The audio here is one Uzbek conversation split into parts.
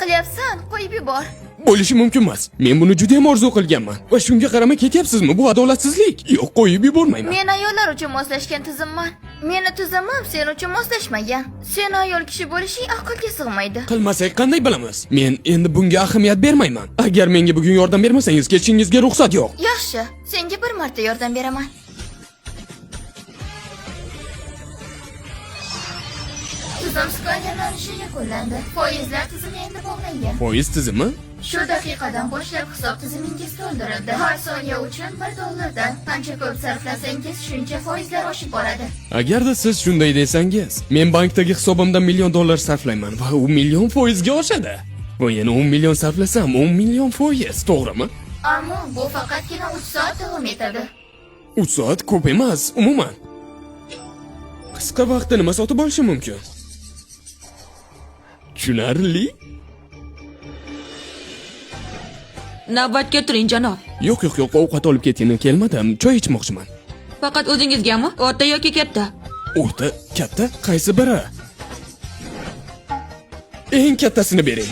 qilyapsan? Qo'yib yubor. Bo'lishi mumkin emas. Men buni juda ham orzu qilganman va shunga qaramay ketyapsizmi? Bu adolatsizlik. Yo'q, qo'yib yubormayman. Men ayollar uchun moslashgan tizimman. Meni tizimim sen uchun moslashmagan. Sen ayol kishi bo'lishing aqlga sig'maydi. Qilmasak qanday bilamiz? Men endi bunga ahamiyat bermayman. Agar menga bugun yordam bermasangiz, ketishingizga ruxsat yo'q. Yaxshi, senga bir marta yordam beraman. Tizim skanerlanishi yakunlandi. Foizlar tizimi endi bog'langan. Foiz tizimi? Shu daqiqadan boshlab hisob tizimingiz to'ldirildi. Har soniya uchun $1 dan qancha ko'p sarflasangiz, shuncha foizlar oshib boradi. Agarda siz shunday desangiz, men bankdagi hisobimdan $1,000,000 sarflayman va u million foizga oshadi. Va yana 10 million sarflasam, 10 million foiz, to'g'rimi? Ammo bu faqatgina 3 soat davom etadi. 3 soat ko'p emas, umuman. Qisqa vaqtda nima sotib olishi mumkin? Tushunarli? Navbatga turing, janob. Yo'q, ovqat olib ketgani kelmadim, choy ichmoqchiman. Faqat o'zingizgami? O'rta yoki katta? O'rta, katta, qaysi biri? Eng kattasini bering.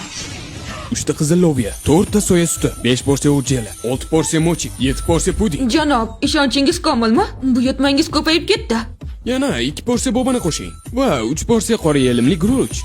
3 ta qizil loviya, 4 ta soya suti, 5 porsiya ujjala, 6 porsiya mochi, 7 porsiya puding. Janob, ishonchingiz komilmi? Buyurtmangiz ko'payib ketdi. Yana 2 porsiya bobani qo'shing va 3 porsiya qora yelimli guruch.